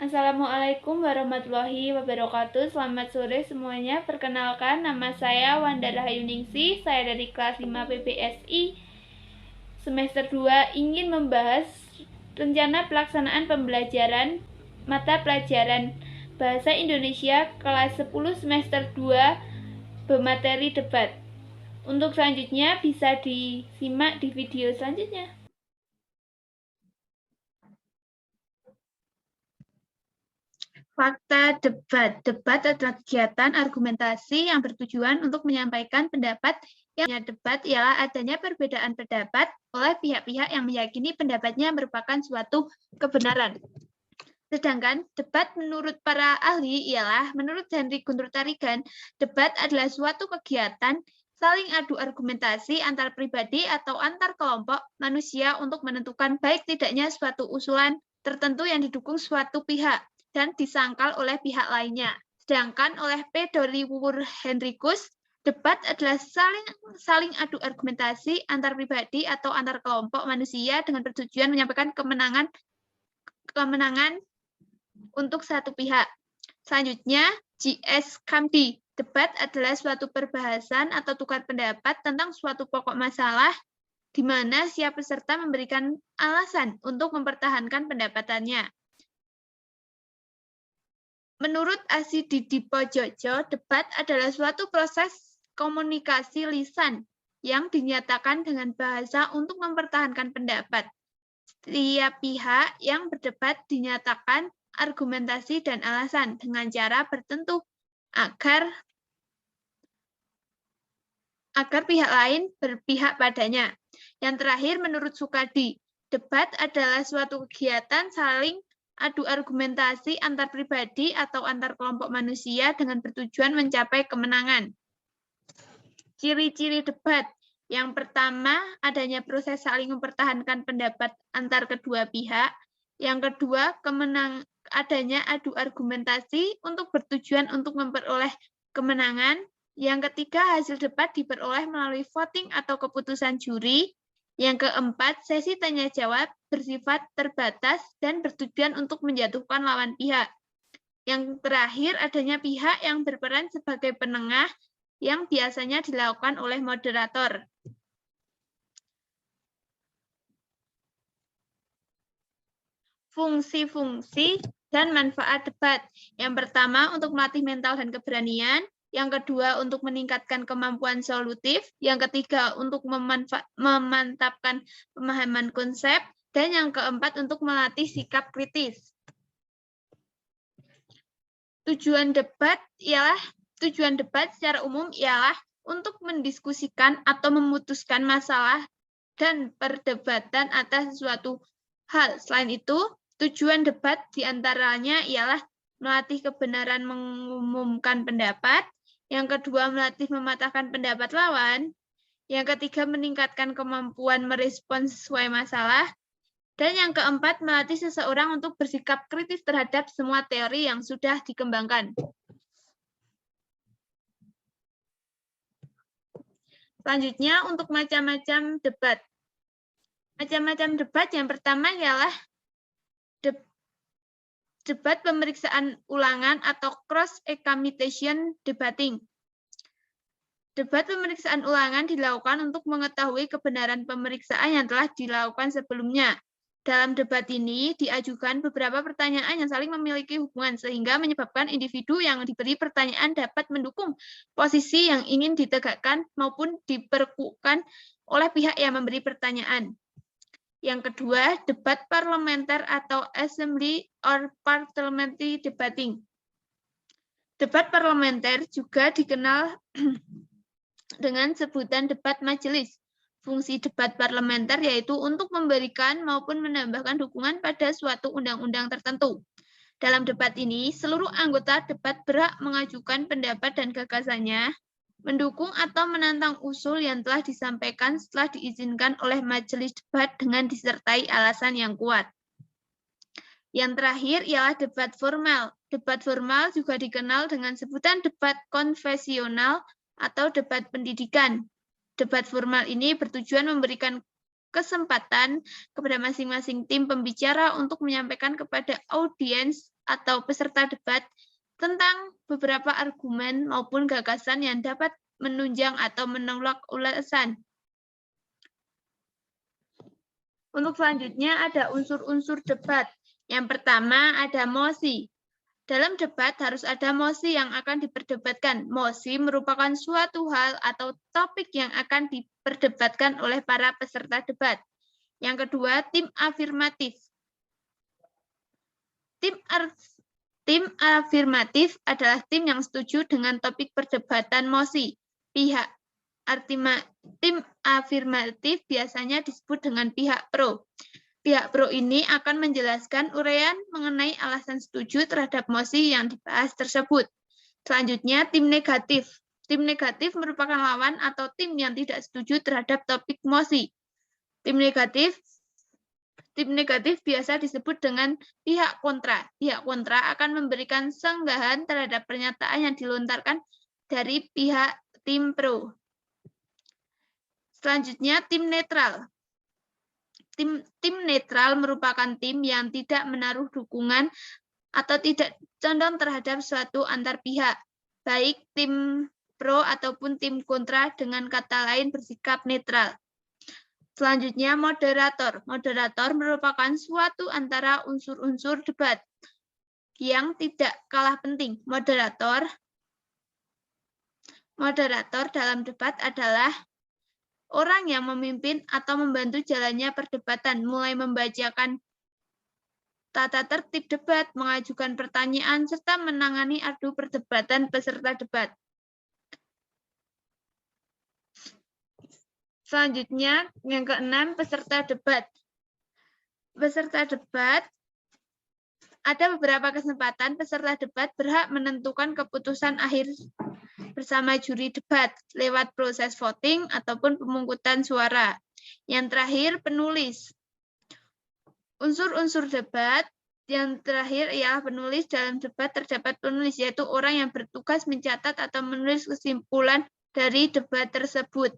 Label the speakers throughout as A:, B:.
A: Assalamualaikum warahmatullahi wabarakatuh. Selamat sore semuanya. Perkenalkan, nama saya Wanda Rahayuningsih. Saya dari kelas 5 PPSI semester 2 ingin membahas rencana pelaksanaan pembelajaran mata pelajaran Bahasa Indonesia kelas 10 semester 2 bermateri debat. Untuk selanjutnya bisa disimak di video selanjutnya.
B: Fakta debat. Debat adalah kegiatan argumentasi yang bertujuan untuk menyampaikan pendapat. Yang debat ialah adanya perbedaan pendapat oleh pihak-pihak yang meyakini pendapatnya merupakan suatu kebenaran. Sedangkan debat menurut para ahli ialah, menurut Henry Guntur Tarigan, debat adalah suatu kegiatan saling adu argumentasi antar pribadi atau antar kelompok manusia untuk menentukan baik tidaknya suatu usulan tertentu yang didukung suatu pihak dan disangkal oleh pihak lainnya. Sedangkan oleh P. Doriwur Henricus, debat adalah saling adu argumentasi antar pribadi atau antar kelompok manusia dengan bertujuan menyampaikan kemenangan untuk satu pihak. Selanjutnya, G.S. Kamdi. Debat adalah suatu perbahasan atau tukar pendapat tentang suatu pokok masalah di mana setiap peserta memberikan alasan untuk mempertahankan pendapatannya. Menurut Asididipo Jojo, debat adalah suatu proses komunikasi lisan yang dinyatakan dengan bahasa untuk mempertahankan pendapat. Setiap pihak yang berdebat dinyatakan argumentasi dan alasan dengan cara bertentu agar pihak lain berpihak padanya. Yang terakhir, menurut Sukadi, debat adalah suatu kegiatan saling adu argumentasi antar pribadi atau antar kelompok manusia dengan bertujuan mencapai kemenangan. Ciri-ciri debat. Yang pertama, adanya proses saling mempertahankan pendapat antar kedua pihak. Yang kedua, adanya adu argumentasi untuk bertujuan untuk memperoleh kemenangan. Yang ketiga, hasil debat diperoleh melalui voting atau keputusan juri. Yang keempat, sesi tanya-jawab bersifat terbatas dan bertujuan untuk menjatuhkan lawan pihak. Yang terakhir, adanya pihak yang berperan sebagai penengah yang biasanya dilakukan oleh moderator. Fungsi-fungsi dan manfaat debat. Yang pertama, untuk melatih mental dan keberanian. Yang kedua, untuk meningkatkan kemampuan solutif. Yang ketiga, untuk memantapkan pemahaman konsep. Dan yang keempat, untuk melatih sikap kritis. Tujuan debat secara umum ialah untuk mendiskusikan atau memutuskan masalah dan perdebatan atas sesuatu hal. Selain itu, tujuan debat diantaranya ialah melatih kebenaran mengumumkan pendapat, yang kedua melatih mematahkan pendapat lawan, yang ketiga meningkatkan kemampuan merespons sesuai masalah, dan yang keempat melatih seseorang untuk bersikap kritis terhadap semua teori yang sudah dikembangkan. Selanjutnya untuk macam-macam debat. Macam-macam debat yang pertama ialah debat pemeriksaan ulangan atau cross-examination debating. Debat pemeriksaan ulangan dilakukan untuk mengetahui kebenaran pemeriksaan yang telah dilakukan sebelumnya. Dalam debat ini diajukan beberapa pertanyaan yang saling memiliki hubungan sehingga menyebabkan individu yang diberi pertanyaan dapat mendukung posisi yang ingin ditegakkan maupun diperkuatkan oleh pihak yang memberi pertanyaan. Yang kedua, debat parlementer atau assembly or parliamentary debating. Debat parlementer juga dikenal dengan sebutan debat majelis. Fungsi debat parlementer yaitu untuk memberikan maupun menambahkan dukungan pada suatu undang-undang tertentu. Dalam debat ini, seluruh anggota debat berhak mengajukan pendapat dan gagasannya, mendukung atau menantang usul yang telah disampaikan setelah diizinkan oleh majelis debat dengan disertai alasan yang kuat. Yang terakhir ialah debat formal. Debat formal juga dikenal dengan sebutan debat konvensional atau debat pendidikan. Debat formal ini bertujuan memberikan kesempatan kepada masing-masing tim pembicara untuk menyampaikan kepada audiens atau peserta debat tentang beberapa argumen maupun gagasan yang dapat menunjang atau menolak ulasan. Untuk selanjutnya ada unsur-unsur debat. Yang pertama ada mosi. Dalam debat harus ada mosi yang akan diperdebatkan. Mosi merupakan suatu hal atau topik yang akan diperdebatkan oleh para peserta debat. Yang kedua, tim afirmatif. Tim afirmatif adalah tim yang setuju dengan topik perdebatan mosi. Tim afirmatif biasanya disebut dengan pihak pro. Pihak pro ini akan menjelaskan uraian mengenai alasan setuju terhadap mosi yang dibahas tersebut. Selanjutnya, tim negatif. Tim negatif merupakan lawan atau tim yang tidak setuju terhadap topik mosi. Tim negatif biasa disebut dengan pihak kontra. Pihak kontra akan memberikan sanggahan terhadap pernyataan yang dilontarkan dari pihak tim pro. Selanjutnya, tim netral. Tim netral merupakan tim yang tidak menaruh dukungan atau tidak condong terhadap suatu antar pihak, baik tim pro ataupun tim kontra, dengan kata lain bersikap netral. Selanjutnya, moderator. Moderator merupakan suatu antara unsur-unsur debat yang tidak kalah penting. Moderator dalam debat adalah orang yang memimpin atau membantu jalannya perdebatan, mulai membacakan tata tertib debat, mengajukan pertanyaan, serta menangani adu perdebatan peserta debat. Selanjutnya, yang keenam, peserta debat. Peserta debat, ada beberapa kesempatan peserta debat berhak menentukan keputusan akhir bersama juri debat lewat proses voting ataupun pemungutan suara. Yang terakhir, penulis. Unsur-unsur debat yang terakhir ialah penulis. Dalam debat terdapat penulis, yaitu orang yang bertugas mencatat atau menulis kesimpulan dari debat tersebut.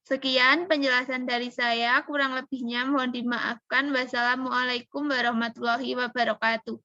B: Sekian penjelasan dari saya, kurang lebihnya mohon dimaafkan. Wassalamualaikum warahmatullahi wabarakatuh.